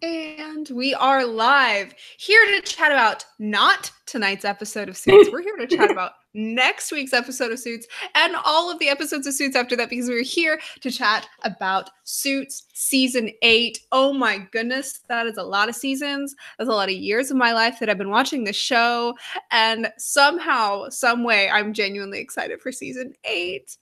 And we are live here to chat about not tonight's episode of Suits. We're here to chat about next week's episode of Suits and all of the episodes of Suits after that, because we're here to chat about Suits season 8. Oh my goodness, that is a lot of seasons. That's a lot of years of my life that I've been watching the show. And somehow, some way, I'm genuinely excited for season 8.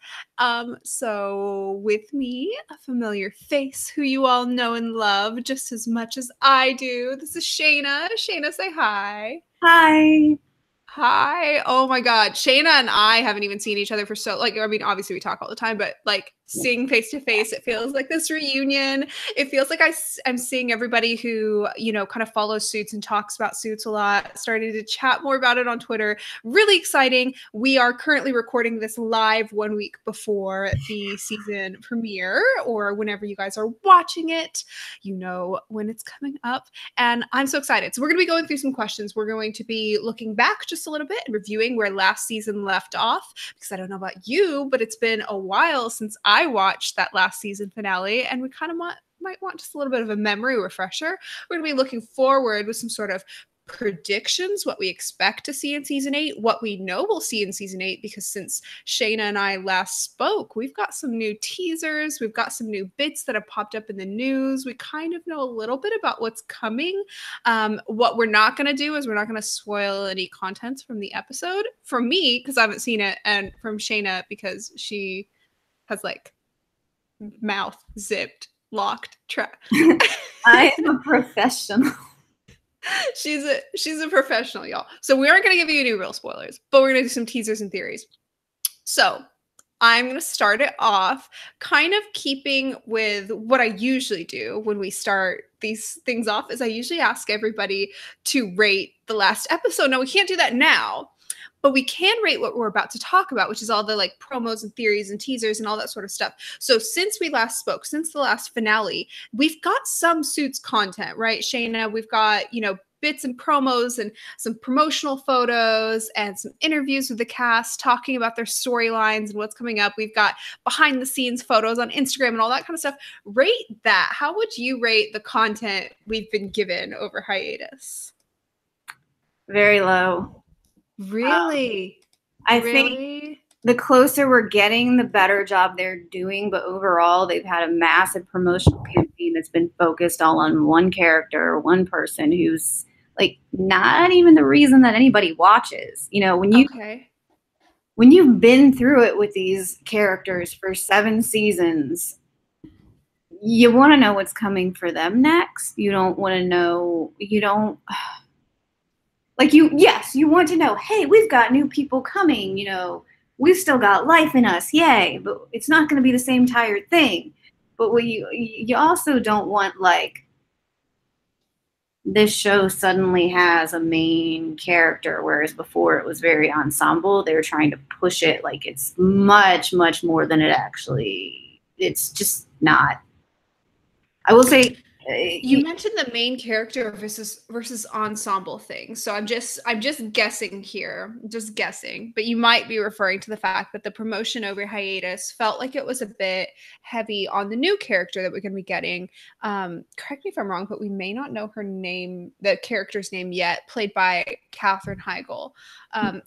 So with me, a familiar face who you all know and love just as much as I do. This is Shana. Shana, say hi. Hi. Hi. Oh my God. Shana and I haven't even seen each other for I mean, obviously we talk all the time, but like seeing face to face, it feels like this reunion. It feels like I'm seeing everybody who, kind of follows Suits and talks about Suits a lot, starting to chat more about it on Twitter. Really exciting. We are currently recording this live 1 week before the season premiere, or whenever you guys are watching it, when it's coming up. And I'm so excited. So we're going to be going through some questions. We're going to be looking back just a little bit and reviewing where last season left off, because I don't know about you, but it's been a while since I watched that last season finale, and we kind of might want just a little bit of a memory refresher. We're going to be looking forward with some sort of predictions, what we expect to see in season 8, what we know we'll see in season 8, because since Shana and I last spoke, we've got some new teasers, we've got some new bits that have popped up in the news. We kind of know a little bit about what's coming. What we're not going to do is we're not going to spoil any contents from the episode, from me because I haven't seen it, and from Shana because she has like mouth zipped, locked, I am a professional. She's a professional, y'all. So we aren't going to give you any real spoilers, but we're going to do some teasers and theories. So I'm going to start it off kind of keeping with what I usually do when we start these things off, is I usually ask everybody to rate the last episode. Now, we can't do that now, but we can rate what we're about to talk about, which is all the like promos and theories and teasers and all that sort of stuff. So since we last spoke, since the last finale, we've got some Suits content, right, Shana? We've got, bits and promos and some promotional photos and some interviews with the cast talking about their storylines and what's coming up. We've got behind the scenes photos on Instagram and all that kind of stuff. Rate that. How would you rate the content we've been given over hiatus? Very low. Really? I think the closer we're getting, the better job they're doing. But overall, they've had a massive promotional campaign that's been focused all on one character, one person who's like not even the reason that anybody watches. When you've been through it with these characters for 7 seasons, you want to know what's coming for them next. You don't want to know. You don't. Yes, you want to know, hey, we've got new people coming, we've still got life in us, yay, but it's not going to be the same tired thing. But what you also don't want, like, this show suddenly has a main character, whereas before it was very ensemble. They were trying to push it like it's much, much more than it's just not. I will say, you mentioned the main character versus ensemble thing. So I'm just guessing here, but you might be referring to the fact that the promotion over hiatus felt like it was a bit heavy on the new character that we're going to be getting. Correct me if I'm wrong, but we may not know her name, the character's name yet, played by Katherine Heigl.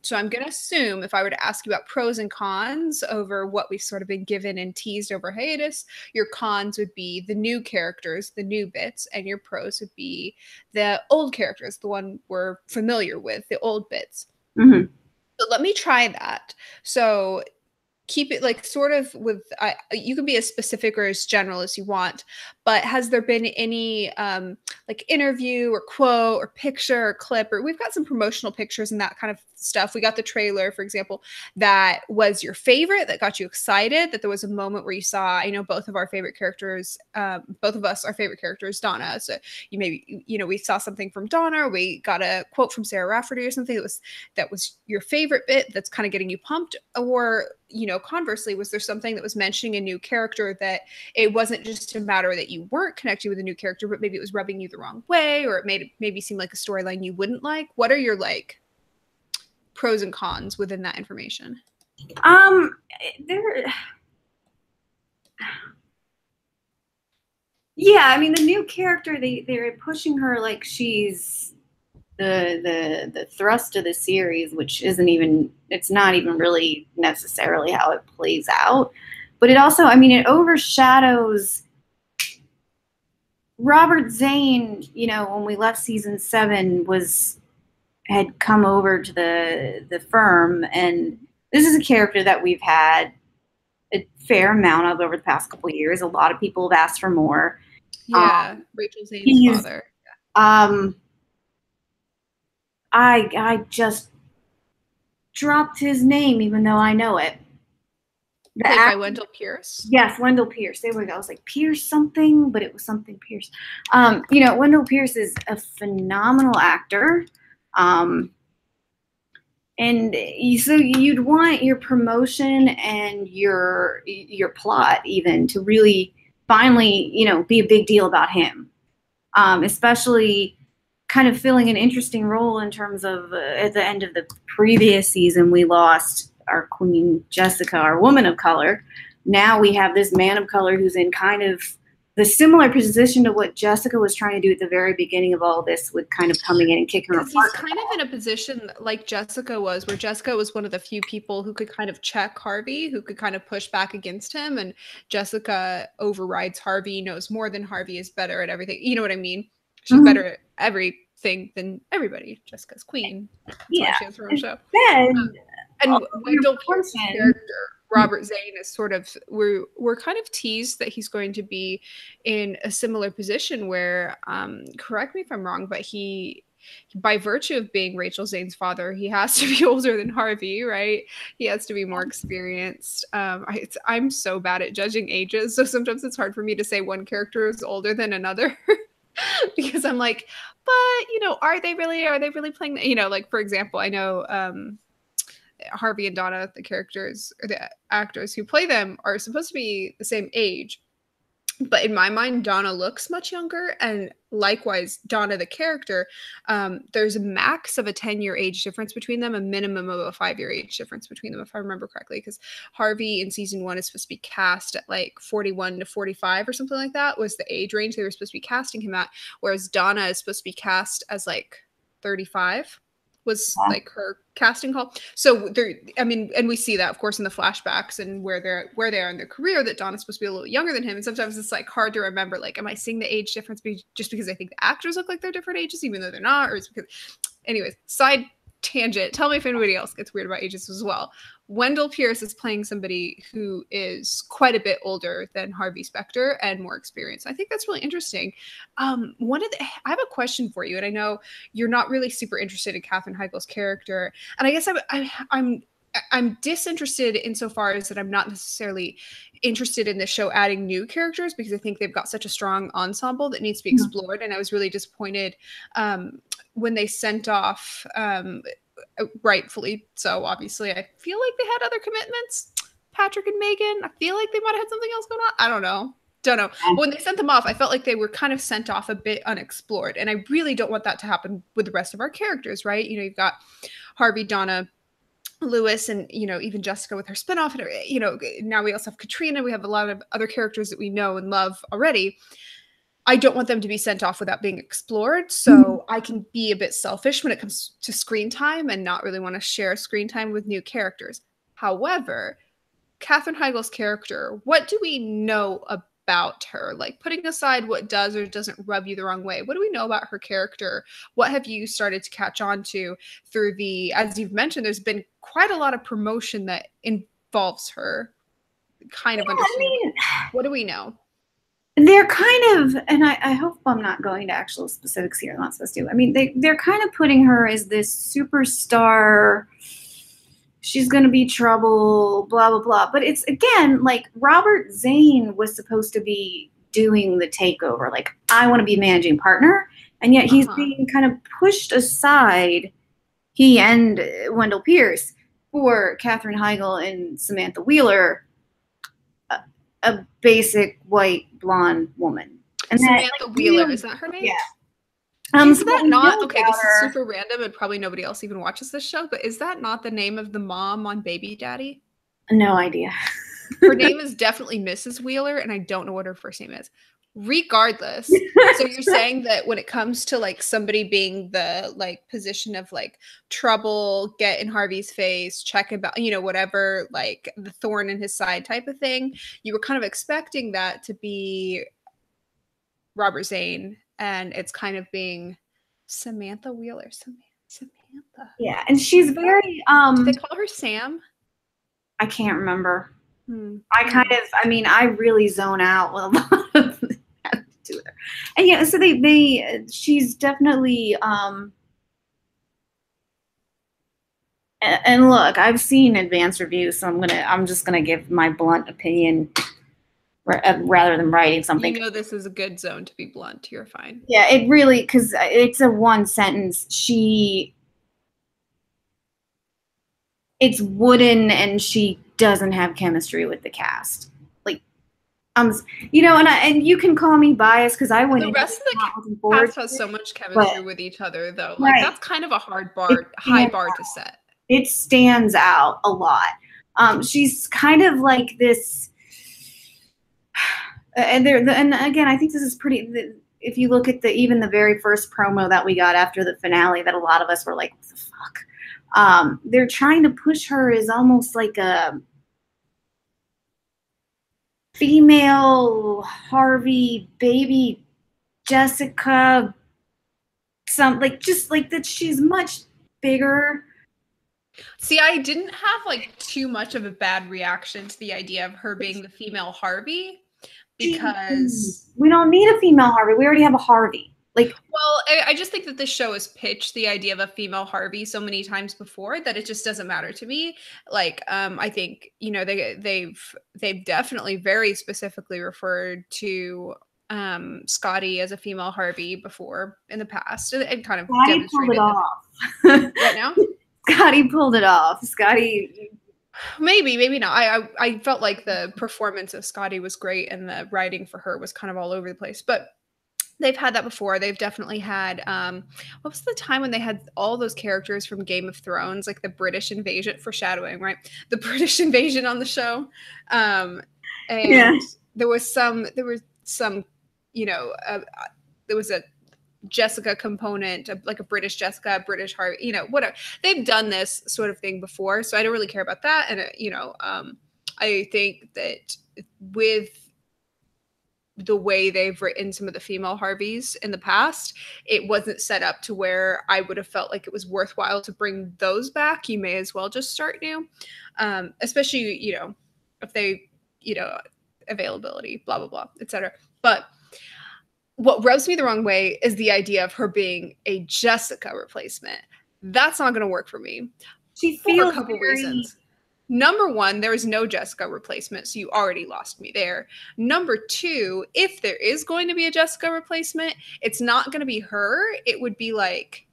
So I'm going to assume, if I were to ask you about pros and cons over what we've sort of been given and teased over hiatus, your cons would be the new characters, the new bits, and your pros would be the old characters, the one we're familiar with, the old bits. Mm-hmm. So let me try that. So keep it like sort of with, you can be as specific or as general as you want, but has there been any like interview or quote or picture or clip, or we've got some promotional pictures and that kind of stuff. We got the trailer, for example, that was your favorite, that got you excited, that there was a moment where you saw, I know both of our favorite characters, both of us, our favorite character is Donna. So we saw something from Donna, or we got a quote from Sarah Rafferty or something that was your favorite bit that's kind of getting you pumped, or conversely, was there something that was mentioning a new character that it wasn't just a matter that you weren't connecting with a new character, but maybe it was rubbing you the wrong way, or it maybe seem like a storyline you wouldn't like? What are your like pros and cons within that information? Yeah, I mean the new character, they're pushing her like she's the thrust of the series, which isn't even, it's not even really necessarily how it plays out. But it also, I mean, it overshadows Robert Zane, you know, when we left season 7, had come over to the firm, and this is a character that we've had a fair amount of over the past couple of years. A lot of people have asked for more. Yeah, Rachel Zane's father. I just dropped his name, even though I know it. Played by Wendell Pierce. Yes, Wendell Pierce. There we go. I was like Pierce something, but it was something Pierce. You know, Wendell Pierce is a phenomenal actor. And so you'd want your promotion and your plot even to really finally, you know, be a big deal about him, especially kind of filling an interesting role in terms of at the end of the previous season, we lost our queen Jessica, our woman of color. Now we have this man of color who's in kind of the similar position to what Jessica was trying to do at the very beginning of all this, with kind of coming in and kicking her apart. He's kind of in a position like Jessica was, where Jessica was one of the few people who could kind of check Harvey, who could kind of push back against him, and Jessica overrides Harvey, knows more than Harvey, is better at everything. You know what I mean? She's better at everything than everybody. Jessica's queen. That's why she has her own show. And Wendell Pierce's character, Robert Zane, is sort of, we're kind of teased that he's going to be in a similar position where, correct me if I'm wrong, but he, by virtue of being Rachel Zane's father, he has to be older than Harvey, right? He has to be more experienced. I'm so bad at judging ages, so sometimes it's hard for me to say one character is older than another. Because I'm like, but, you know, are they really playing, you know, like, for example, I know Harvey and Donna, the characters or the actors who play them, are supposed to be the same age. But in my mind, Donna looks much younger, and likewise, Donna, the character, there's a max of a 10-year age difference between them, a minimum of a 5-year age difference between them, if I remember correctly, because Harvey in season 1 is supposed to be cast at like 41 to 45 or something like that, was the age range they were supposed to be casting him at, whereas Donna is supposed to be cast as like 35. Was like her casting call. So there, I mean, and we see that, of course, in the flashbacks and where they are in their career, that Donna's supposed to be a little younger than him. And sometimes it's like hard to remember, like, am I seeing the age difference just because I think the actors look like they're different ages, even though they're not, or it's because, anyways, side tangent. Tell me if anybody else gets weird about ages as well. Wendell Pierce is playing somebody who is quite a bit older than Harvey Specter and more experienced. I think that's really interesting. I have a question for you, and I know you're not really super interested in Katherine Heigl's character, and I guess I'm disinterested insofar as that I'm not necessarily interested in this show adding new characters, because I think they've got such a strong ensemble that needs to be explored. And I was really disappointed when they sent off, rightfully so, obviously, I feel like they had other commitments. Patrick and Megan, I feel like they might have had something else going on. I don't know. But when they sent them off, I felt like they were kind of sent off a bit unexplored. And I really don't want that to happen with the rest of our characters, right? You know, you've got Harvey, Donna, Lewis, and, you know, even Jessica with her spinoff. And, you know, now we also have Katrina. We have a lot of other characters that we know and love already. I don't want them to be sent off without being explored. So I can be a bit selfish when it comes to screen time and not really want to share screen time with new characters. However, Katherine Heigl's character, what do we know about her? Like, putting aside what does or doesn't rub you the wrong way, what do we know about her character? What have you started to catch on to through as you've mentioned, there's been quite a lot of promotion that involves her, kind of understandable. What do we know? They're kind of, and I hope I'm not going to actual specifics here. I'm not supposed to. I mean, they're kind of putting her as this superstar. She's going to be trouble, blah, blah, blah. But it's, again, like Robert Zane was supposed to be doing the takeover. Like, I want to be managing partner. And yet he's being kind of pushed aside, he and Wendell Pierce, for Katherine Heigl and Samantha Wheeler, a basic white blonde woman. And Samantha Wheeler, is that her name? Yeah. Is that not, okay, this is super random and probably nobody else even watches this show, but is that not the name of the mom on Baby Daddy? No idea. Her name is definitely Mrs. Wheeler, and I don't know what her first name is. Regardless. So you're saying that when it comes to like somebody being the like position of like trouble, get in Harvey's face, check about, you know, whatever, like the thorn in his side type of thing, you were kind of expecting that to be Robert Zane, and it's kind of being Samantha Wheeler. Samantha. Yeah, and she's very Do they call her Sam? I can't remember. I mean, I really zone out with a lot of to do with her. And yeah, so she's definitely and look, I've seen advanced reviews, so I'm just gonna give my blunt opinion rather than writing something. You know, this is a good zone to be blunt. You're fine. Yeah, it really, because it's a one sentence. It's wooden, and she doesn't have chemistry with the cast. Like, you know, and you can call me biased because I went. The rest of the cast has so much chemistry with each other, though. Like that's kind of a high bar to set. It stands out a lot. She's kind of like this, and again, I think this is pretty. If you look at even the very first promo that we got after the finale, that a lot of us were like, "What the fuck?" They're trying to push her as almost like a female Harvey, baby Jessica, just like that. She's much bigger. See, I didn't have like too much of a bad reaction to the idea of her being the female Harvey, because we don't need a female Harvey. We already have a Harvey. Like, well, I just think that this show has pitched the idea of a female Harvey so many times before that it just doesn't matter to me. Like, I think, you know, they've definitely very specifically referred to Scotty as a female Harvey before in the past, and kind of Scotty demonstrated pulled it off. What now? Scotty pulled it off. Scotty. Maybe not. I felt like the performance of Scotty was great, and the writing for her was kind of all over the place. But they've had that before. They've definitely had. What was the time when they had all those characters from Game of Thrones, like the British invasion, foreshadowing, right? The British invasion on the show, and Yeah. there was some, you know, there was a Jessica component, like a British Jessica, British Harvey, you know, whatever. They've done this sort of thing before, so I don't really care about that. And you know, I think that with the way they've written some of the female Harveys in the past, it wasn't set up to where I would have felt like it was worthwhile to bring those back. You may as well just start new, especially, you know, if they, you know, availability, blah blah blah, etc. But what rubs me the wrong way is the idea of her being a Jessica replacement. That's not going to work for me. She for a couple reasons. Number one, there is no Jessica replacement, so you already lost me there. Number two, if there is going to be a Jessica replacement, it's not going to be her. It would be like,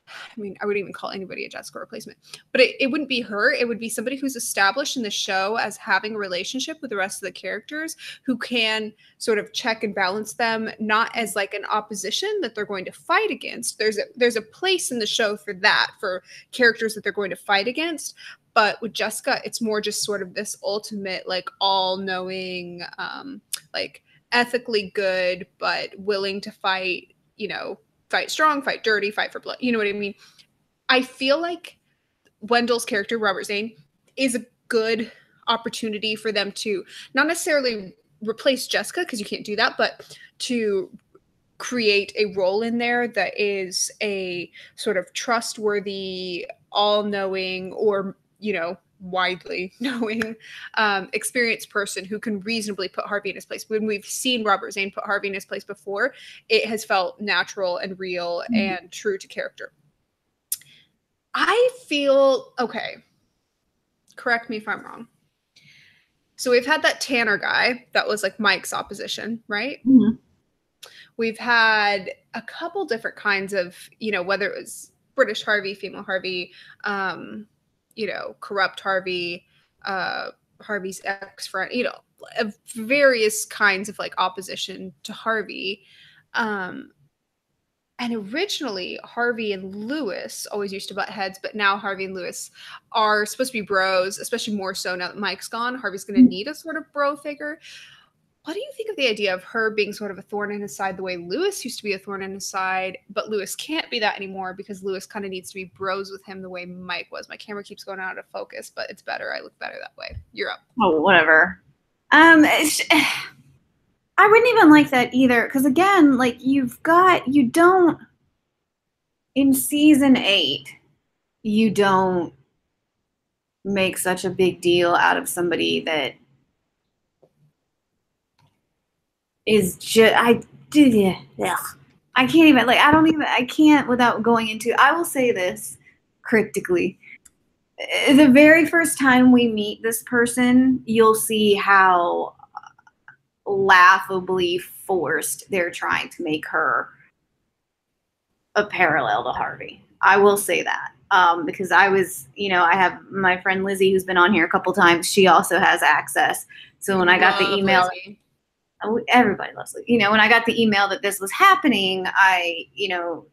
I mean, I wouldn't even call anybody a Jessica replacement, but it wouldn't be her. It would be somebody who's established in the show as having a relationship with the rest of the characters, who can sort of check and balance them, not as like an opposition that they're going to fight against. There's a place in the show for that, for characters that they're going to fight against. But with Jessica, it's more just sort of this ultimate, like, all-knowing, like, ethically good, but willing to fight, you know, fight strong, fight dirty, fight for blood. You know what I mean? I feel like Wendell's character, Robert Zane, is a good opportunity for them to not necessarily replace Jessica, because you can't do that, but to create a role in there that is a sort of trustworthy, all-knowing, or, you know, widely knowing, experienced person who can reasonably put Harvey in his place. When we've seen Robert Zane put Harvey in his place before, it has felt natural and real and true to character. I feel, okay, correct me if I'm wrong. So we've had that Tanner guy that was like Mike's opposition, right? Mm-hmm. We've had a couple different kinds of, you know, whether it was British Harvey, female Harvey, you know, corrupt Harvey, Harvey's ex-friend, you know, various kinds of like opposition to Harvey. And originally Harvey and Lewis always used to butt heads, but now Harvey and Lewis are supposed to be bros, especially more so now that Mike's gone. Harvey's going to need a sort of bro figure. what do you think of the idea of her being sort of a thorn in his side the way Lewis used to be a thorn in his side, but Lewis can't be that anymore because Lewis kind of needs to be bros with him the way Mike was. My camera keeps going out of focus, but it's better. I look better that way. You're up. Oh, whatever. I wouldn't even like that either, because again, like in season 8, you don't make such a big deal out of somebody that is just I can't even I can't without going into. I will say this cryptically. The very first time we meet this person, you'll see how laughably forced they're trying to make her a parallel to Harvey. I will say that. Because I was, I have my friend Lizzie who's been on here a couple times. She also has access. So when I got the email, everybody loves Lizzie. When I got the email that this was happening, I,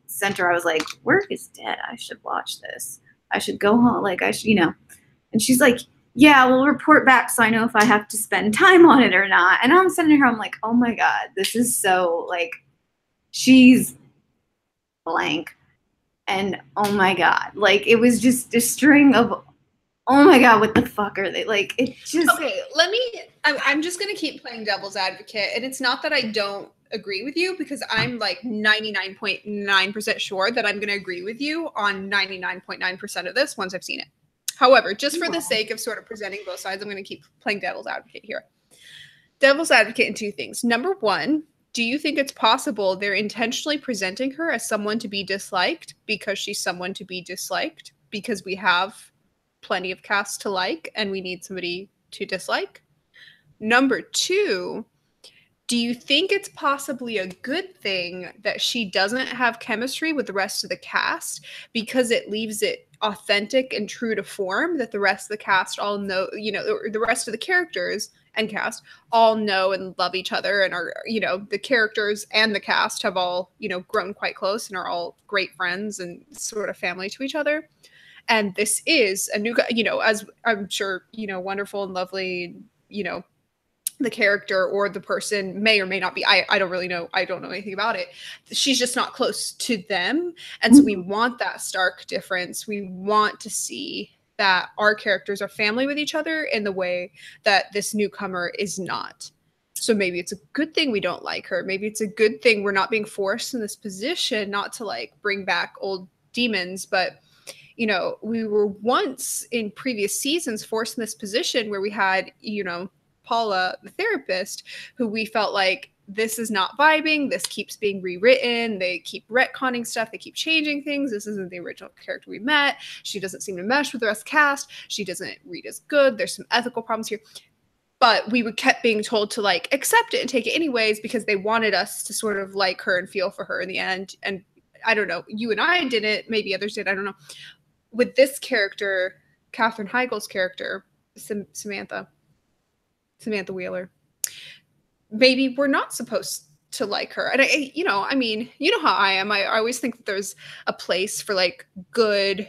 sent her, I was like, work is dead. I should watch this. I should go home. Like and she's like, yeah, we'll report back so I know if I have to spend time on it or not. And I'm sending her, I'm like, oh my God, this is so like, she's blank. And oh my God, like it was just a string of, oh my God, what the fuck are they? Like it just. Okay, I'm just going to keep playing devil's advocate. And it's not that I don't agree with you, because I'm like 99.9% sure that I'm going to agree with you on 99.9% of this once I've seen it. However, just for the sake of sort of presenting both sides, I'm going to keep playing devil's advocate here. Devil's advocate in two things. Number one, do you think it's possible they're intentionally presenting her as someone to be disliked because she's someone to be disliked because we have plenty of cast to like and we need somebody to dislike? Number two, do you think it's possibly a good thing that she doesn't have chemistry with the rest of the cast because it leaves it authentic and true to form, that the rest of the cast all know, the rest of the characters and cast all know and love each other and are, the characters and the cast have all, grown quite close and are all great friends and sort of family to each other. And this is a new, as I'm sure, wonderful and lovely, the character or the person may or may not be. I don't really know. I don't know anything about it. She's just not close to them. And so we want that stark difference. We want to see that our characters are family with each other in the way that this newcomer is not. So maybe it's a good thing we don't like her. Maybe it's a good thing we're not being forced in this position, not to like bring back old demons, but we were once in previous seasons forced in this position where we had, Paula, the therapist, who we felt like this is not vibing. This keeps being rewritten. They keep retconning stuff. They keep changing things. This isn't the original character we met. She doesn't seem to mesh with the rest of the cast. She doesn't read as good. There's some ethical problems here. But we kept being told to like accept it and take it anyways because they wanted us to sort of like her and feel for her in the end. And I don't know, you and I did it. Maybe others did. I don't know. With this character, Katherine Heigl's character, Samantha Wheeler, maybe we're not supposed to like her. And I mean, you know how I am. I always think that there's a place for like good,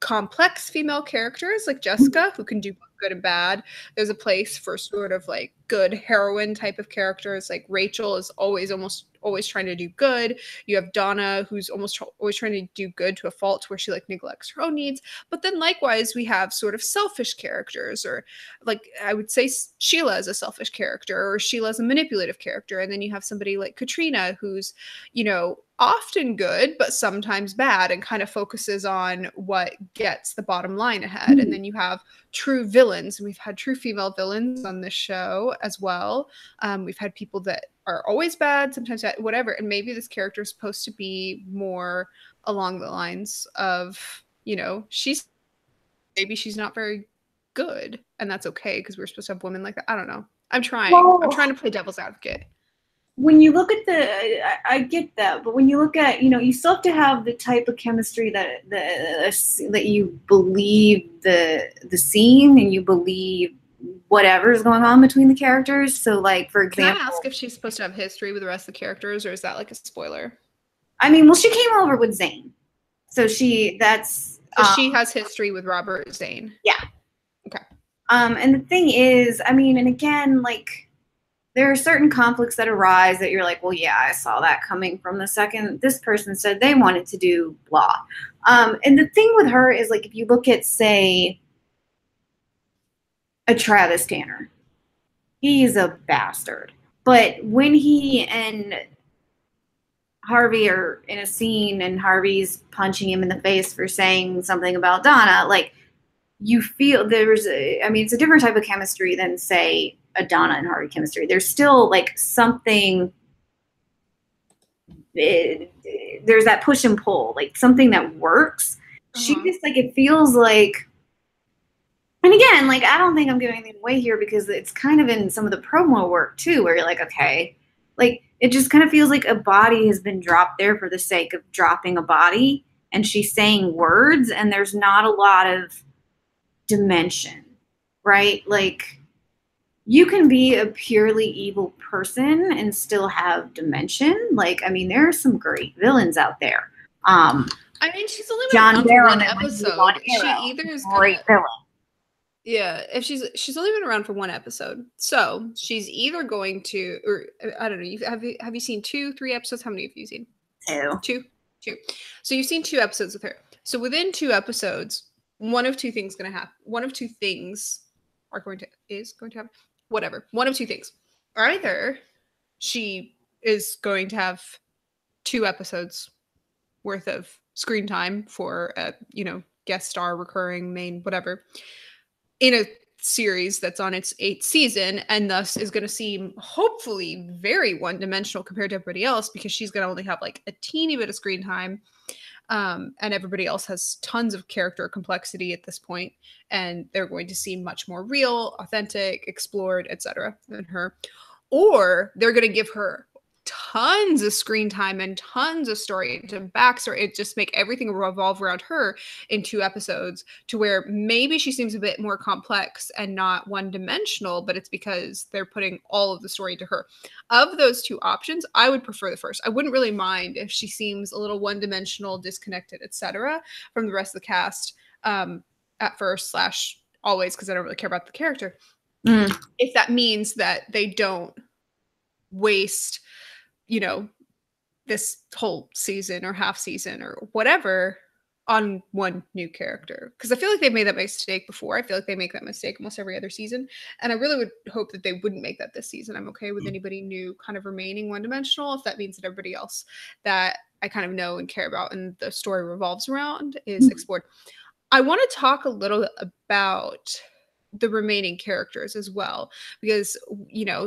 complex female characters like Jessica who can do good and bad. There's a place for sort of like good heroine type of characters. Like Rachel is almost always trying to do good. You have Donna, who's almost always trying to do good to a fault where she like neglects her own needs. But then likewise, we have sort of selfish characters, or like I would say Sheila is a selfish character, or Sheila's a manipulative character. And then you have somebody like Katrina, who's, often good, but sometimes bad, and kind of focuses on what gets the bottom line ahead. And then you have true villains, and we've had true female villains on this show as well. We've had people that are always bad, sometimes bad, whatever. And maybe this character is supposed to be more along the lines of, maybe she's not very good, and that's okay because we're supposed to have women like that. I don't know. I'm trying to play devil's advocate. When you look at I get that, but when you look at, you still have to have the type of chemistry that you believe the scene and you believe whatever is going on between the characters. So, like, for example, can I ask if she's supposed to have history with the rest of the characters, or is that like a spoiler? I mean, well, she came over with Zane, so she has history with Robert Zane. Yeah. Okay. And the thing is, I mean, and again, like, there are certain conflicts that arise that you're like, well, yeah, I saw that coming from the second this person said they wanted to do blah. And the thing with her is, like, if you look at, say, a Travis Tanner, he's a bastard. But when he and Harvey are in a scene and Harvey's punching him in the face for saying something about Donna, like, you feel it's a different type of chemistry than, say, a Donna and Harvey chemistry. There's still, like, something, there's that push and pull, like, something that works. She just, like, it feels like, and again, like, I don't think I'm giving anything away here because it's kind of in some of the promo work too, where you're like, okay, like, it just kind of feels like a body has been dropped there for the sake of dropping a body, and she's saying words, and there's not a lot of dimension, right? Like, you can be a purely evil person and still have dimension. Like, I mean, there are some great villains out there. I mean, she's only been around for one episode. She either is great villain. Yeah, if she's only been around for one episode, so she's either going to, or I don't know. Have you seen 2, 3 episodes? How many have you seen? Two. So you've seen 2 episodes with her. So within 2 episodes, one of two things going to happen. One of two things is going to happen. Whatever. One of two things. Either she is going to have 2 episodes worth of screen time for a, guest star, recurring, main, whatever, in a series that's on its 8th season, and thus is going to seem hopefully very one-dimensional compared to everybody else, because she's going to only have like a teeny bit of screen time. And everybody else has tons of character complexity at this point, and they're going to seem much more real, authentic, explored, etc. than her. Or they're going to give her tons of screen time and tons of story to backstory. It just make everything revolve around her in 2 episodes, to where maybe she seems a bit more complex and not one-dimensional, but it's because they're putting all of the story to her. Of those 2 options, I would prefer the first. I wouldn't really mind if she seems a little one-dimensional, disconnected, etc. from the rest of the cast at first / always, because I don't really care about the character. If that means that they don't waste this whole season or half season or whatever on one new character. Because I feel like they've made that mistake before. I feel like they make that mistake almost every other season. And I really would hope that they wouldn't make that this season. I'm okay with anybody new kind of remaining one-dimensional, if that means that everybody else that I kind of know and care about and the story revolves around is explored. I want to talk a little about the remaining characters as well, because,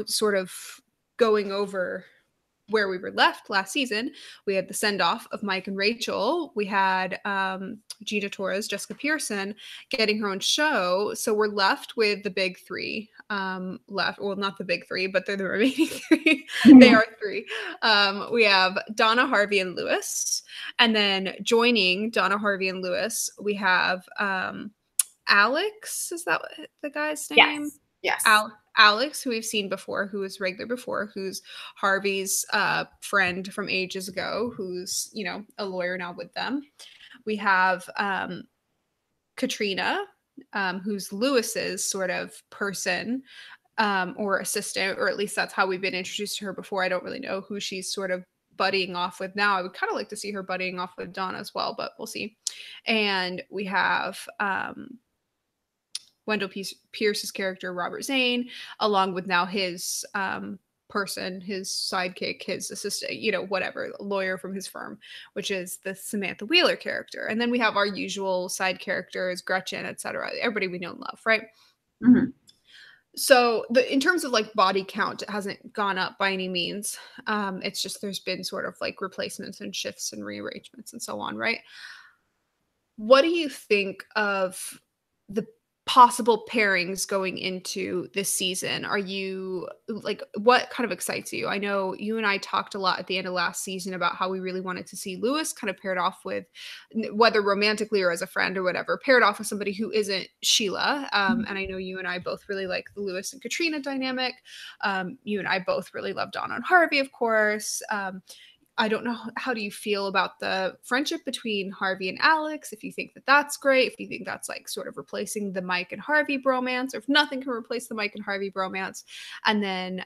sort of going over where we were left last season, we had the send-off of Mike and Rachel. We had Gina Torres, Jessica Pearson getting her own show. So we're left with the big 3 left. Well, not the big 3, but they're the remaining 3. They are 3. We have Donna, Harvey, and Lewis. And then joining Donna, Harvey, and Lewis, we have Alex. Is that the guy's name? Yes. Alex, who we've seen before, who was regular before, who's Harvey's friend from ages ago, who's, a lawyer now with them. We have Katrina, who's Lewis's sort of person or assistant, or at least that's how we've been introduced to her before. I don't really know who she's sort of buddying off with now. I would kind of like to see her buddying off with Donna as well, but we'll see. And we have Wendell Pierce's character, Robert Zane, along with now his person, his sidekick, his assistant, whatever, lawyer from his firm, which is the Samantha Wheeler character. And then we have our usual side characters, Gretchen, etc. Everybody we know and love, right? Mm-hmm. So in terms of like body count, it hasn't gone up by any means. It's just there's been sort of like replacements and shifts and rearrangements and so on, right? What do you think of the possible pairings going into this season? Are you like, what kind of excites you? I know you and I talked a lot at the end of last season about how we really wanted to see Lewis kind of paired off with, whether romantically or as a friend or whatever, paired off with somebody who isn't Sheila. And I know you and I both really like the Lewis and Katrina dynamic. You and I both really love Donna and Harvey, of course. I don't know, how do you feel about the friendship between Harvey and Alex? If you think that that's great, if you think that's like sort of replacing the Mike and Harvey bromance, or if nothing can replace the Mike and Harvey bromance. And then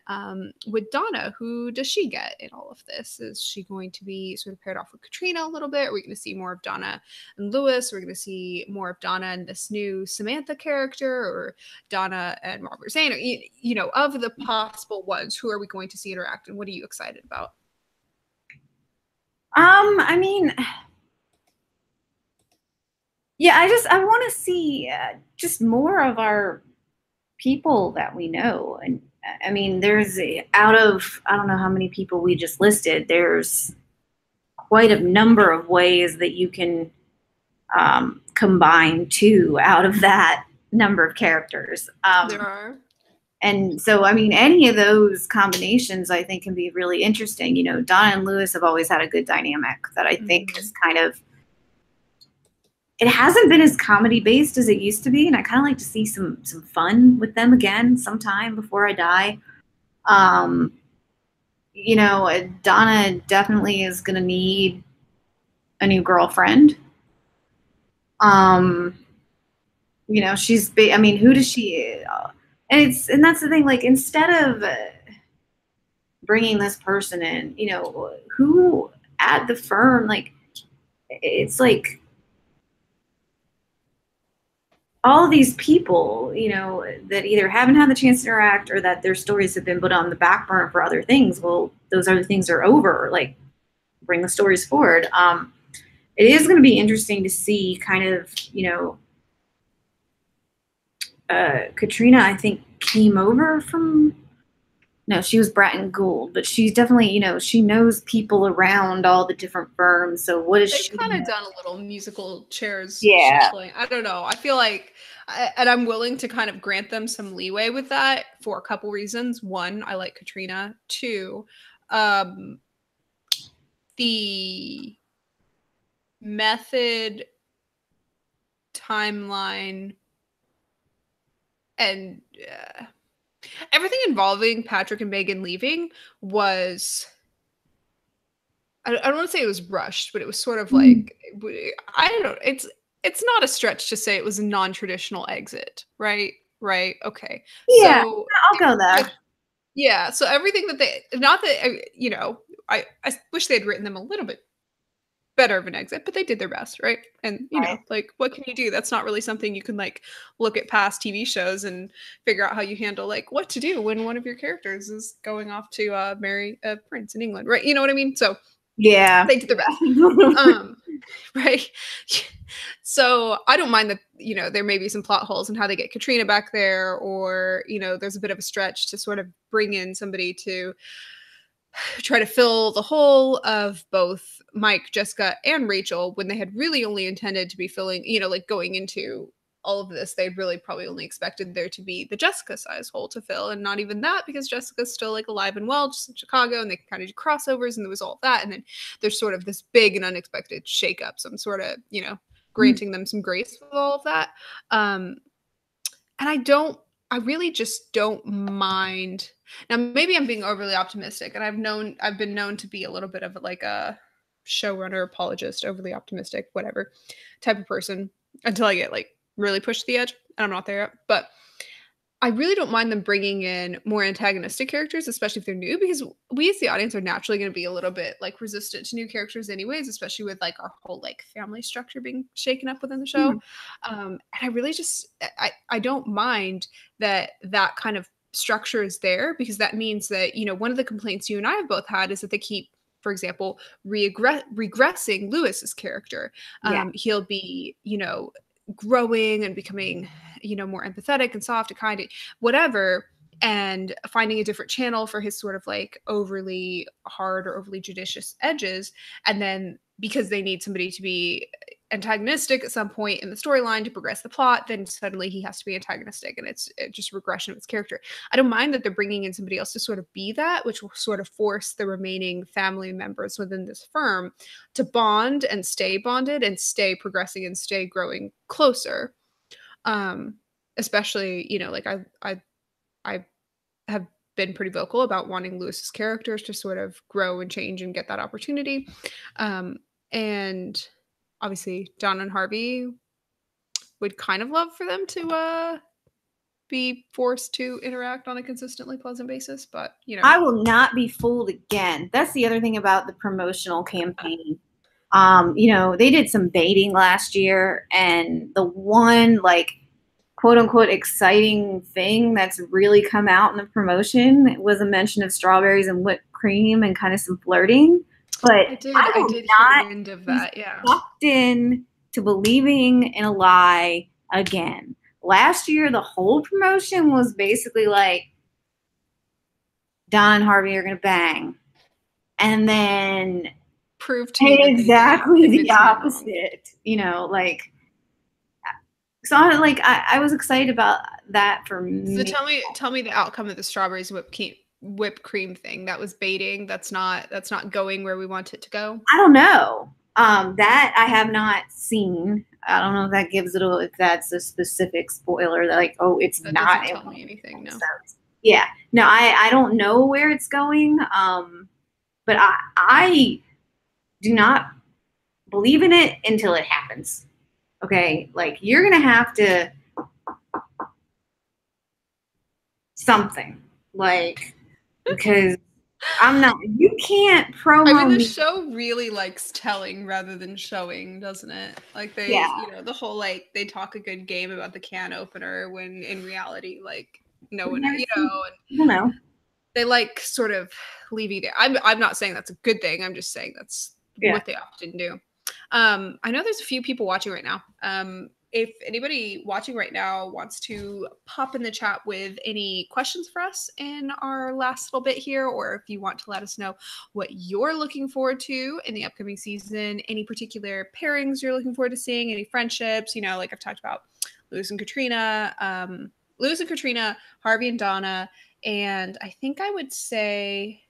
with Donna, who does she get in all of this? Is she going to be sort of paired off with Katrina a little bit? Are we going to see more of Donna and Lewis? Are we going to see more of Donna and this new Samantha character, or Donna and Robert Zane? Or, you know, of the possible ones, who are we going to see interact, and what are you excited about? I mean, yeah, I want to see just more of our people that we know. And I mean, there's out of, I don't know how many people we just listed, there's quite a number of ways that you can combine two out of that number of characters. There are. And so, I mean, any of those combinations I think can be really interesting. You know, Donna and Lewis have always had a good dynamic that I think is kind of, it hasn't been as comedy based as it used to be. And I kind of like to see some fun with them again sometime before I die. You know, Donna definitely is going to need a new girlfriend. You know, I mean, who does she, and that's the thing, like, instead of bringing this person in, you know, who at the firm, like, it's like all of these people, you know, that either haven't had the chance to interact or that their stories have been put on the back burner for other things. Well, those other things are over. Like, bring the stories forward. It is going to be interesting to see kind of, you know, Katrina, I think, came over from, no, she was Bratton Gould, but she's definitely, you know, she knows people around all the different firms. So what is she? They've kind of done a little musical chairs. Yeah. I don't know. I feel like, and I'm willing to kind of grant them some leeway with that for a couple reasons. One, I like Katrina. Two, the method, timeline, and everything involving Patrick and Megan leaving was, I don't want to say it was rushed, but it was sort of like, I don't know. It's not a stretch to say it was a non-traditional exit, right? Right. Okay. Yeah, So I'll go there. yeah. So everything that they, not that, you know, I wish they had written them a little bit better of an exit, but they did their best, right? And you know, like, what can you do? That's not really something you can like look at past TV shows and figure out how you handle like what to do when one of your characters is going off to marry a prince in England, right? You know what I mean? So yeah, they did their best. Right. So I don't mind that, you know, there may be some plot holes in how they get Katrina back there, or, you know, there's a bit of a stretch to sort of bring in somebody to try to fill the hole of both Mike, Jessica, and Rachel, when they had really only intended to be filling, you know, like going into all of this, they'd really probably only expected there to be the Jessica size hole to fill, and not even that, because Jessica's still like alive and well, just in Chicago, and they kind of do crossovers, and there was all of that, and then there's sort of this big and unexpected shakeup. So I'm sort of, you know, granting them some grace with all of that. And I really just don't mind. Now, maybe I'm being overly optimistic, and I've been known to be a little bit of like a showrunner apologist, overly optimistic, whatever type of person, until I get like really pushed to the edge, and I'm not there yet. But I really don't mind them bringing in more antagonistic characters, especially if they're new, because we as the audience are naturally going to be a little bit like resistant to new characters anyways, especially with like our whole like family structure being shaken up within the show. And I really just, I don't mind that kind of structure is there, because that means that, you know, one of the complaints you and I have both had is that they keep, for example, regressing Lewis's character. He'll be, you know, growing and becoming, you know, more empathetic and soft and kind, whatever, and finding a different channel for his sort of like overly hard or overly judicious edges. And then because they need somebody to be antagonistic at some point in the storyline to progress the plot, then suddenly he has to be antagonistic, and it's just regression of his character. I don't mind that they're bringing in somebody else to sort of be that, which will sort of force the remaining family members within this firm to bond and stay bonded and stay progressing and stay growing closer. Especially, you know, like I have been pretty vocal about wanting Lewis's characters to sort of grow and change and get that opportunity. And obviously Donna and Harvey would kind of love for them to be forced to interact on a consistently pleasant basis, but you know. I will not be fooled again. That's the other thing about the promotional campaign. You know, they did some baiting last year, and the one like quote unquote exciting thing that's really come out in the promotion was a mention of strawberries and whipped cream and kind of some flirting. But I did hear wind of that, yeah. Sucked in to believing in a lie again. Last year, the whole promotion was basically like, Don and Harvey are going to bang. And then prove to me exactly the opposite, you know, like, so I was excited about that for me. So tell me the outcome of the strawberries whipped cream thing. That was baiting. That's not going where we want it to go. I don't know. That I have not seen. I don't know if that gives it if that's a specific spoiler that like, oh, it's that not. Doesn't tell me anything. No. Yeah. No, I don't know where it's going. But I do not believe in it until it happens. Okay. Like you're going to have to something like, because you can't promo. I mean, the show really likes telling rather than showing, doesn't it? Like you know, the whole, like, they talk a good game about the can opener when in reality, like, no one, you know, and you know, they like sort of leave you there. I'm not saying that's a good thing. I'm just saying that's what they often do. I know there's a few people watching right now. If anybody watching right now wants to pop in the chat with any questions for us in our last little bit here, or if you want to let us know what you're looking forward to in the upcoming season, any particular pairings you're looking forward to seeing, any friendships, you know, like I've talked about Lewis and Katrina, Harvey and Donna, and I think I would say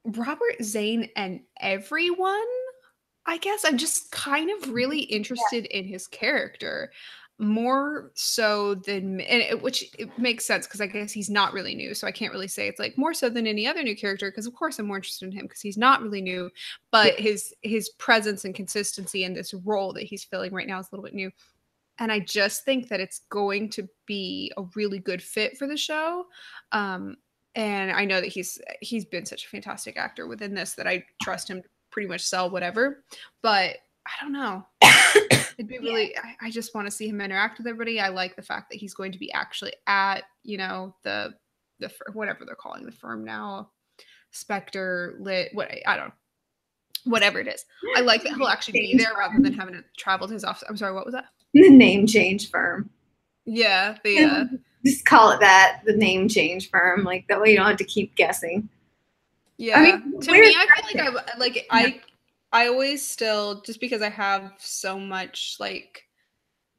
Robert, Zane, and everyone. I guess I'm just kind of really interested in his character more so than, which it makes sense because I guess he's not really new. So I can't really say it's like more so than any other new character because of course I'm more interested in him because he's not really new, but his presence and consistency in this role that he's filling right now is a little bit new. And I just think that it's going to be a really good fit for the show. And I know that he's been such a fantastic actor within this that I trust him to pretty much sell whatever. But I don't know. It'd be really, I just want to see him interact with everybody. I like the fact that he's going to be actually at, you know, the whatever they're calling the firm now, Spectre, Lit, I don't know. Whatever it is. I like that he'll actually be there rather than having to travel to his office. I'm sorry, what was that? The name change firm. Yeah, just call it that, the name change firm. Like that way you don't have to keep guessing. Yeah. I mean, to me, I feel like I always still, just because I have so much like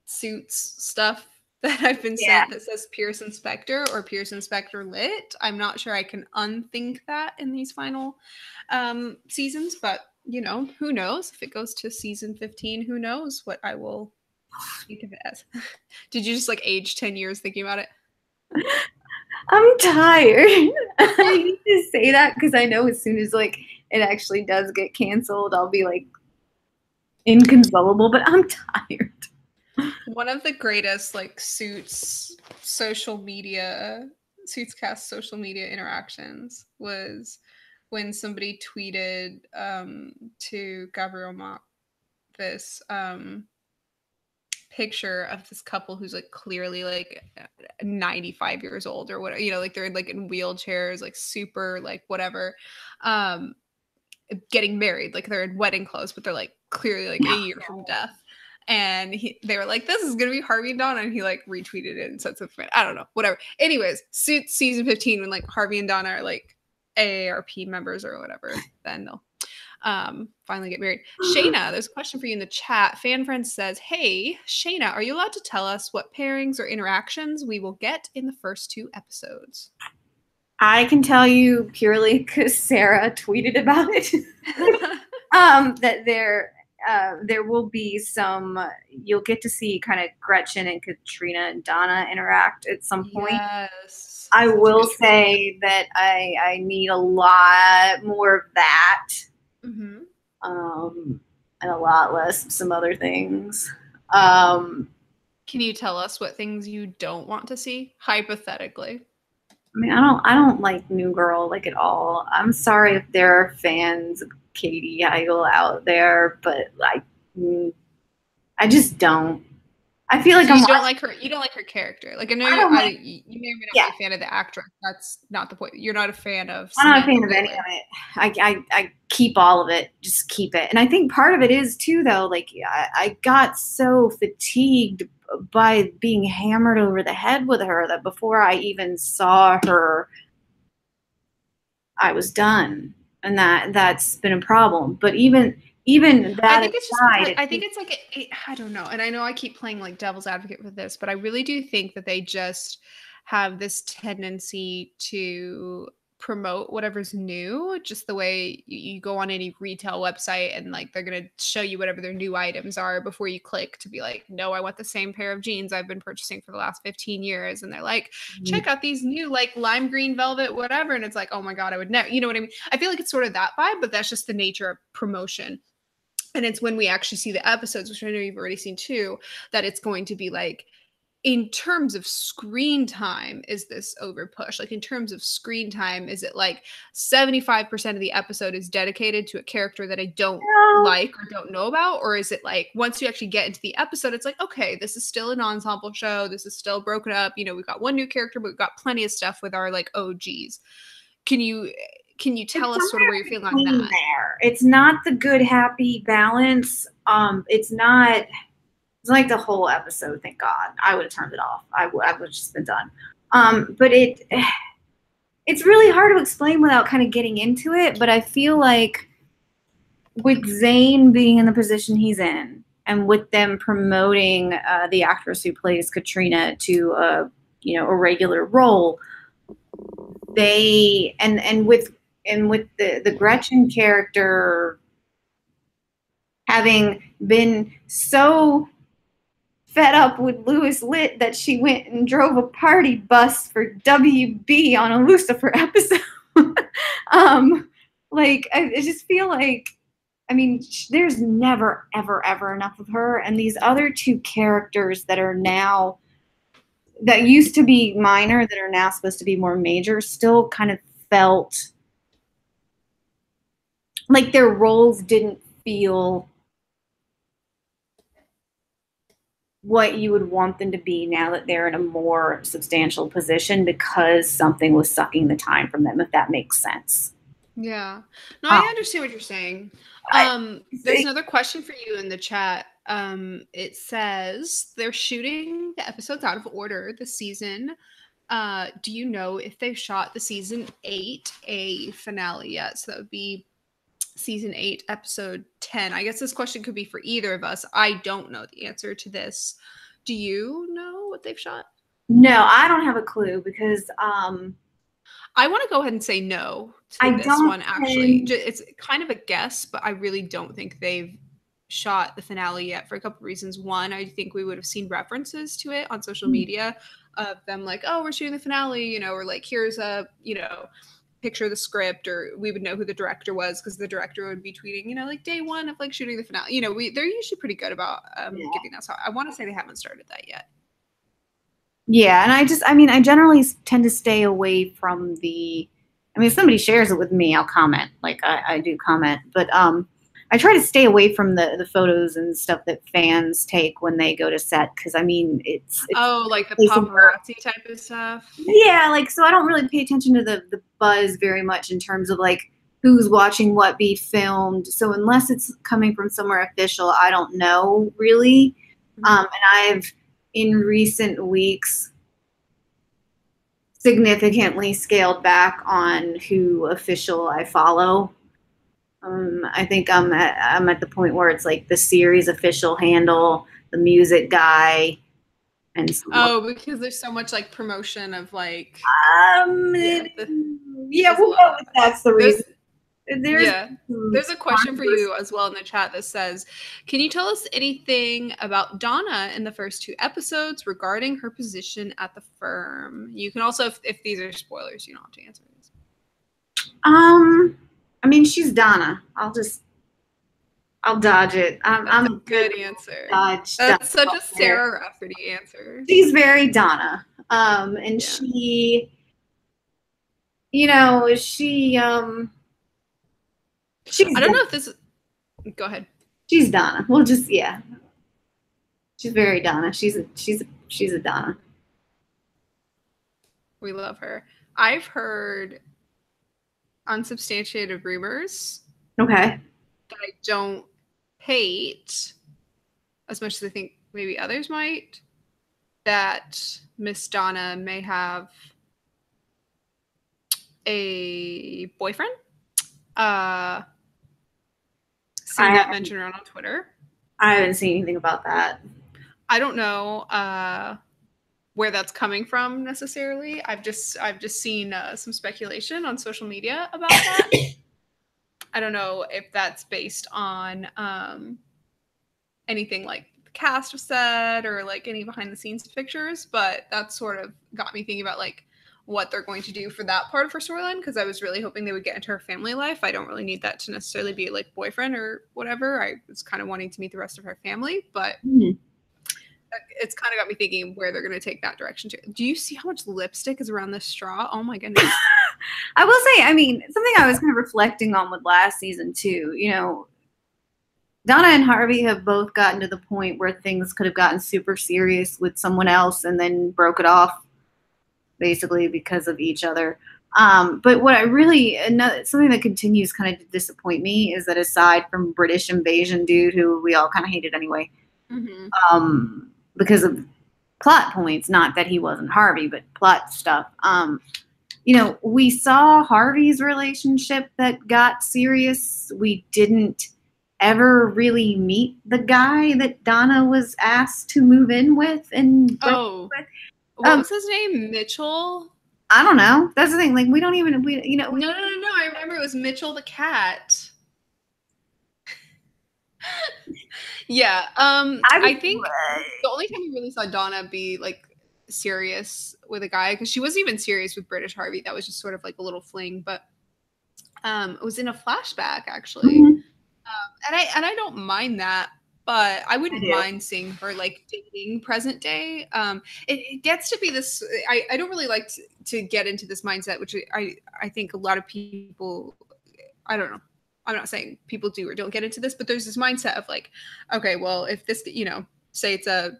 Suits stuff that I've been sent that says Pearson Spectre or Pearson Spectre Lit. I'm not sure I can unthink that in these final seasons, but you know, who knows if it goes to season 15, who knows what I will think of it as. Did you just like age 10 years thinking about it? I'm tired. I need to say that because I know as soon as like it actually does get canceled, I'll be like inconsolable, but I'm tired. One of the greatest like Suits cast social media interactions was when somebody tweeted to Gabriel Mott this picture of this couple who's like clearly like 95 years old or whatever, you know, like they're like in wheelchairs, like super like whatever, getting married, like they're in wedding clothes, but they're like clearly like a year from death. And they were like, this is gonna be Harvey and Donna, and he like retweeted it and said something. I don't know, whatever. Anyways, Suits season 15, when like Harvey and Donna are like AARP members or whatever, then they'll finally get married. Shana, there's a question for you in the chat. Fan friend says, hey, Shana, are you allowed to tell us what pairings or interactions we will get in the first 2 episodes? I can tell you purely because Sarah tweeted about it. That they're there will be some, you'll get to see kind of Gretchen and Katrina and Donna interact at some point. Yes. I will say that I need a lot more of that. Mm-hmm. And a lot less of some other things. Can you tell us what things you don't want to see, hypothetically? I mean, I don't like New Girl like at all. I'm sorry if there are fans of Katie Heigl out there, but I just don't. I feel like so you don't like her. You don't like her character. Like I know you may or may not be a fan of the actress. That's not the point. You're not a fan of. I'm not a fan of any of it. I keep all of it. Just keep it. And I think part of it is too, though. Like I got so fatigued by being hammered over the head with her that before I even saw her, I was done, and that's been a problem. But even that, I think it's aside, just I think it's like I don't know, and I know I keep playing like devil's advocate with this, but I really do think that they just have this tendency to promote whatever's new, just the way you go on any retail website and like they're gonna show you whatever their new items are before you click to be like, no, I want the same pair of jeans I've been purchasing for the last 15 years, and they're like, check out these new like lime green velvet whatever, and it's like, oh my god, I would never, you know what I mean? I feel like it's sort of that vibe, but that's just the nature of promotion. And it's when we actually see the episodes, which I know you've already seen too, that it's going to be like, in terms of screen time, is this over push? Like in terms of screen time, is it like 75% of the episode is dedicated to a character that I don't like or don't know about? Or is it like once you actually get into the episode, it's like, okay, this is still an ensemble show. This is still broken up. You know, we've got one new character, but we've got plenty of stuff with our like OGs. Can you tell us sort of where you're feeling on that? There. It's not the good, happy balance. It's not like the whole episode, thank God. I would have turned it off. I would have just been done. But it's really hard to explain without kind of getting into it. But I feel like with Zane being in the position he's in, and with them promoting the actress who plays Katrina to a regular role, they and with the Gretchen character having been so fed up with Louis Litt that she went and drove a party bus for WB on a Lucifer episode. Like I just feel like, I mean, there's never, ever, ever enough of her. And these other two characters that used to be minor, that are now supposed to be more major, still kind of felt like their roles didn't feel what you would want them to be now that they're in a more substantial position, because something was sucking the time from them, if that makes sense. Yeah. No, I understand what you're saying. There's another question for you in the chat. It says they're shooting the episodes out of order this season. Do you know if they've shot the season 8 a finale yet? So that would be season 8, episode 10. I guess this question could be for either of us. I don't know the answer to this. Do you know what they've shot? No, I don't have a clue, because I want to go ahead and say no to this one, actually. It's kind of a guess, but I really don't think they've shot the finale yet for a couple of reasons. One, I think we would have seen references to it on social media of them like, oh, we're shooting the finale, or like, here's a, picture of the script, or we would know who the director was because the director would be tweeting, like day 1 of like shooting the finale. They're usually pretty good about giving us. I want to say they haven't started that yet. Yeah, and I generally tend to stay away from if somebody shares it with me, I'll comment. Like I do comment, but I try to stay away from the photos and stuff that fans take when they go to set, because it's like the paparazzi type of stuff. Yeah, like, so I don't really pay attention to the buzz very much in terms of like who's watching what be filmed. So unless it's coming from somewhere official, I don't know really. And I've in recent weeks significantly scaled back on who official I follow. I think I'm at the point where it's like the series official handle, the music guy, and because there's so much like promotion of like we'll go with that's the reason. There's a question for you as well in the chat that says, can you tell us anything about Donna in the first 2 episodes regarding her position at the firm? You can also, if these are spoilers, you don't have to answer these. I mean, she's Donna. I'll dodge it. I'm a good answer. Dodge. That's such a Sarah Rafferty answer. She's very Donna. And she, you know, she I don't know if this is, go ahead. She's Donna. Well, just she's very Donna. She's a Donna. We love her. I've heard unsubstantiated rumors. Okay. That I don't hate as much as I think maybe others might. That Miss Donna may have a boyfriend. Seen that mentioned around on Twitter. I haven't seen anything about that. I don't know where that's coming from necessarily. I've just seen some speculation on social media about that. I don't know if that's based on anything like the cast have said or like any behind the scenes pictures, but that sort of got me thinking about like what they're going to do for that part of her storyline, because I was really hoping they would get into her family life. I don't really need that to necessarily be like boyfriend or whatever. I was kind of wanting to meet the rest of her family, but it's kind of got me thinking where they're going to take that direction too. Do you see how much lipstick is around this straw? Oh my goodness. I will say, I mean, something I was kind of reflecting on with last season too, you know, Donna and Harvey have both gotten to the point where things could have gotten super serious with someone else and then broke it off basically because of each other. But what I really, something that continues kind of to disappoint me is that aside from British invasion dude, who we all kind of hated anyway, because of plot points, not that he wasn't Harvey, but plot stuff. You know, we saw Harvey's relationship that got serious. We didn't ever really meet the guy that Donna was asked to move in with. What was his name? Mitchell? I don't know. That's the thing. Like, we don't even, No. I remember it was Mitchell the cat. Yeah. I think the only time we really saw Donna be like serious with a guy, because she wasn't even serious with British Harvey. That was just sort of like a little fling, but it was in a flashback actually. And I don't mind that, but I wouldn't mind seeing her like dating present day. It gets to be this. I don't really like to get into this mindset, which I think a lot of people. I don't know. I'm not saying people do or don't get into this, but there's this mindset of like, okay, well, if this, you know, say it's a,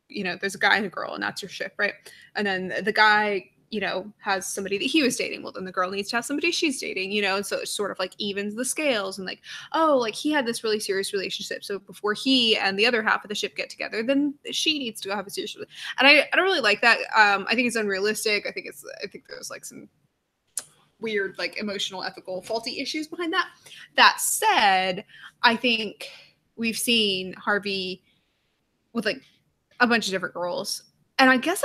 you know, there's a guy and a girl and that's your ship, right? And then the guy, you know, has somebody that he was dating. Well, then the girl needs to have somebody she's dating, you know, and so it sort of like evens the scales and like, oh, like he had this really serious relationship. So before he and the other half of the ship get together, then she needs to go have a serious relationship. And I don't really like that. I think it's unrealistic. I think there's like some weird, like emotional, ethical, faulty issues behind that. That said, I think we've seen Harvey with like a bunch of different girls. And I guess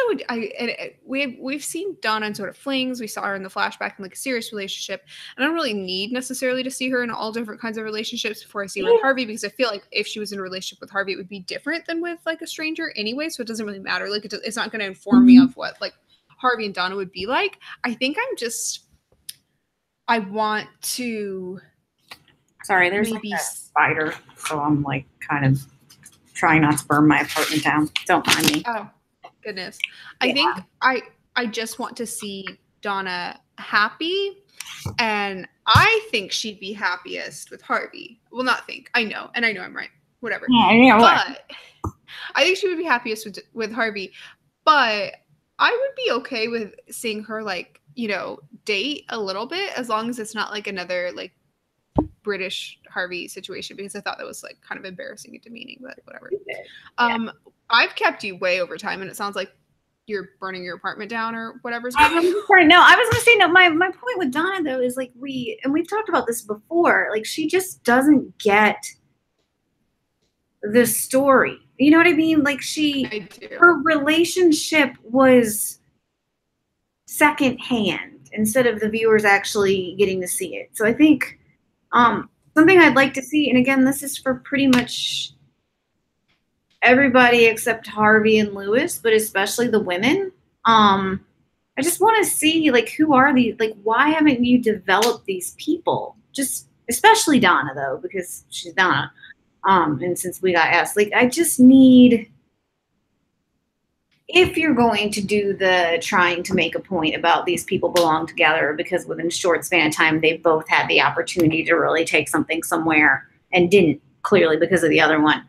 we've seen Donna in sort of flings. We saw her in the flashback in like a serious relationship. And I don't really need necessarily to see her in all different kinds of relationships before I see her with Harvey, because I feel like if she was in a relationship with Harvey, it would be different than with like a stranger anyway. So it doesn't really matter. Like it's not going to inform me of what like Harvey and Donna would be like. I think I want to. Sorry, there's maybe like a spider, so I'm like kind of trying not to burn my apartment down. Don't mind me. Oh, goodness. I think I just want to see Donna happy, and I think she'd be happiest with Harvey. Well, not think. I know, and I know I'm right. Whatever. Yeah, but I think she would be happiest with Harvey, but I would be okay with seeing her like, you know, date a little bit, as long as it's not like another like British Harvey situation, because I thought that was like kind of embarrassing and demeaning, but whatever. I've kept you way over time, and it sounds like you're burning your apartment down or whatever's going on. No, I was gonna say no. My point with Donna though is like we've talked about this before. Like she just doesn't get the story. You know what I mean? Like her relationship was secondhand. instead of the viewers actually getting to see it. So I think something I'd like to see, and again, this is for pretty much everybody except Harvey and Lewis, but especially the women. I just want to see, like, who are these? Like, why haven't you developed these people? Just especially Donna, though, because she's Donna. And since we got asked, like, I just need, if you're going to do the trying to make a point about these people belong together, because within a short span of time, they both had the opportunity to really take something somewhere and didn't, clearly because of the other one.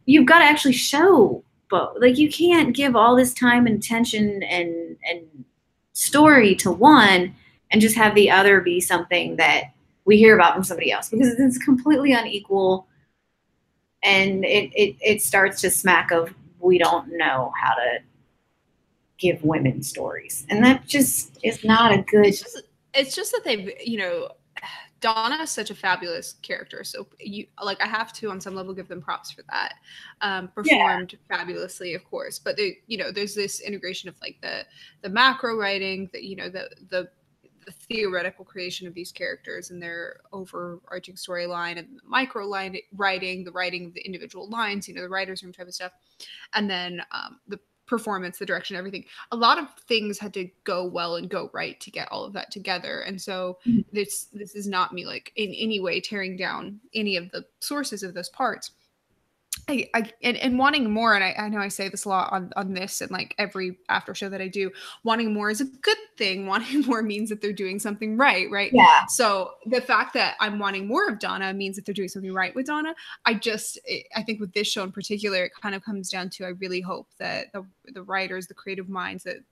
You've got to actually show both. Like, you can't give all this time and attention and story to one and just have the other be something that we hear about from somebody else, because it's completely unequal. And it starts to smack of, we don't know how to give women stories. And that just is not a good. It's just that they've, Donna is such a fabulous character. So I have to, on some level, give them props for that. Performed fabulously, of course. But there's this integration of like the macro writing, the theoretical creation of these characters and their overarching storyline, and the micro line writing, the writing of the individual lines, the writer's room type of stuff. And then the performance, the direction, everything. A lot of things had to go well and go right to get all of that together. And so this is not me like in any way tearing down any of the sources of those parts. And wanting more, and I know I say this a lot on this and like every after show that I do, wanting more is a good thing. Wanting more means that they're doing something right? Yeah. So the fact that I'm wanting more of Donna means that they're doing something right with Donna. I think with this show in particular, it kind of comes down to, I really hope that the writers, the creative minds, that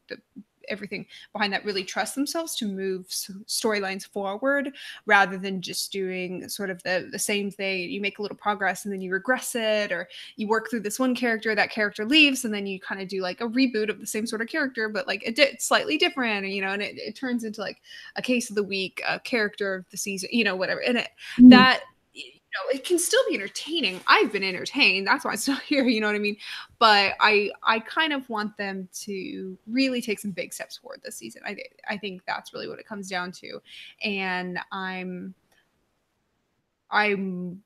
everything behind that really trust themselves to move storylines forward, rather than just doing sort of the same thing. You make a little progress and then you regress it, or you work through this one character, that character leaves, and then you kind of do like a reboot of the same sort of character, but like slightly different, and it turns into like a case of the week, a character of the season, whatever. And that it can still be entertaining. I've been entertained. That's why I'm still here. You know what I mean? But I kind of want them to really take some big steps forward this season. I think that's really what it comes down to. And I'm hoping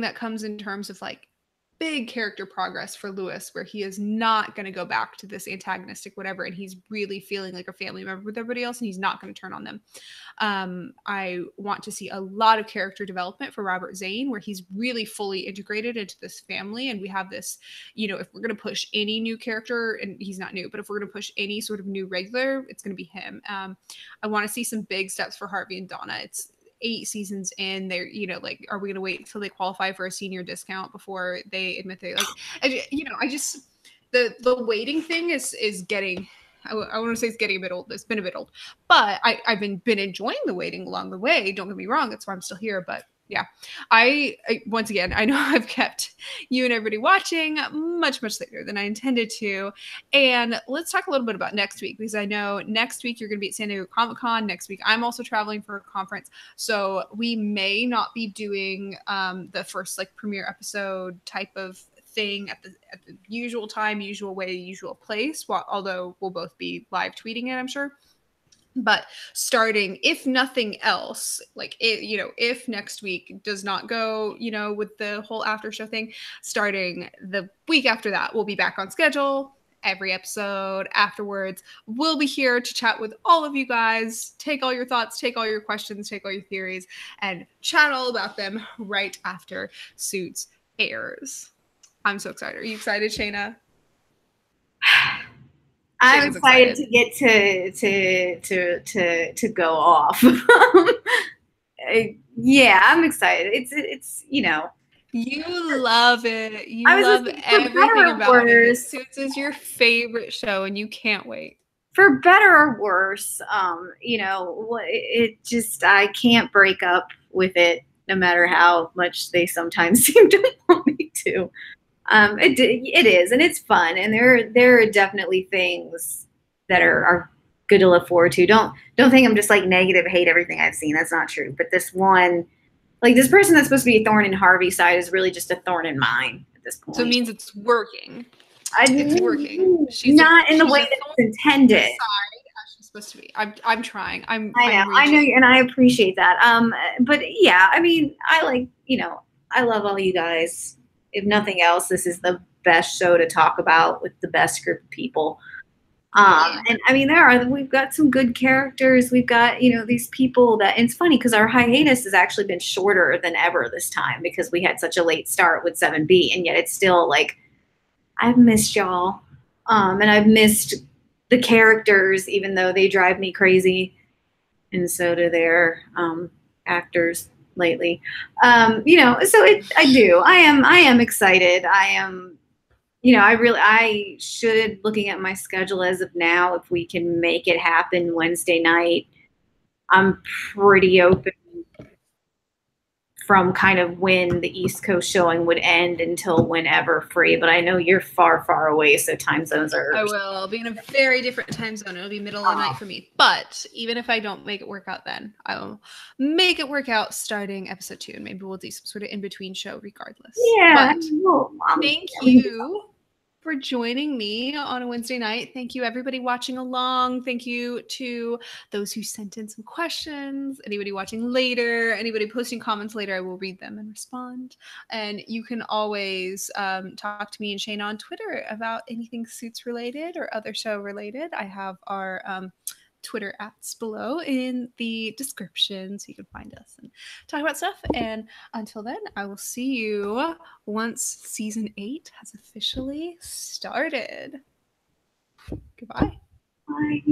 that comes in terms of like big character progress for Lewis, where he is not going to go back to this antagonistic whatever, and he's really feeling like a family member with everybody else, and he's not going to turn on them. I want to see a lot of character development for Robert Zane, where he's really fully integrated into this family, and we have this, if we're going to push any new character, and he's not new, but if we're going to push any sort of new regular, it's going to be him. I want to see some big steps for Harvey and Donna. It's 8 seasons in. They're are we gonna wait till they qualify for a senior discount before they admit they like, I just the waiting thing is getting, I want to say it's getting a bit old. It's been a bit old, but I've been enjoying the waiting along the way, don't get me wrong. That's why I'm still here. But yeah, I once again, I know I've kept you and everybody watching much later than I intended to. And let's talk a little bit about next week, because I know next week you're going to be at San Diego Comic-Con. Next week I'm also traveling for a conference, so we may not be doing the first like premiere episode type of thing at the usual time, usual way, usual place. Although we'll both be live tweeting it, I'm sure. But starting, if nothing else, like if next week does not go, with the whole after show thing, starting the week after that, we'll be back on schedule. Every episode afterwards, we'll be here to chat with all of you guys, take all your thoughts, take all your questions, take all your theories, and chat all about them right after Suits airs. I'm so excited. Are you excited, Shana? I'm excited to get to go off. Yeah, I'm excited. It's You love it. You love everything about it. Suits is your favorite show, and you can't wait. For better or worse, it just, I can't break up with it, no matter how much they sometimes seem to want me to. It is, and it's fun, and there are definitely things that are good to look forward to. Don't think I'm just like negative, hate everything I've seen. That's not true. But this one, like this person that's supposed to be a thorn in Harvey's side is really just a thorn in mine at this point. So it means it's working. It's working. She's not in the way that it's intended. As she's supposed to be. I'm trying. I know, and I appreciate that. But yeah, I mean, I like, I love all you guys. If nothing else, this is the best show to talk about with the best group of people. And I mean, we've got some good characters. We've got, these people that, and it's funny because our hiatus has actually been shorter than ever this time because we had such a late start with 7B, and yet it's still like, I've missed y'all. And I've missed the characters, even though they drive me crazy. And so do their actors lately. So I do. I am excited. I am, I should, looking at my schedule as of now, if we can make it happen Wednesday night, I'm pretty open from kind of when the East Coast showing would end until whenever free. But I know you're far, far away, so time zones are... I will. I'll be in a very different time zone. It'll be middle of the night for me. But even if I don't make it work out then, I'll make it work out starting episode 2. And maybe we'll do some sort of in-between show regardless. Yeah. But thank you for joining me on a Wednesday night. Thank you, everybody watching along. Thank you to those who sent in some questions, anybody watching later, anybody posting comments later. I will read them and respond. And you can always talk to me and Shana on Twitter about anything Suits related or other show related. I have our Twitter @ below in the description so you can find us and talk about stuff. And until then, I will see you once season 8 has officially started. Goodbye. Bye.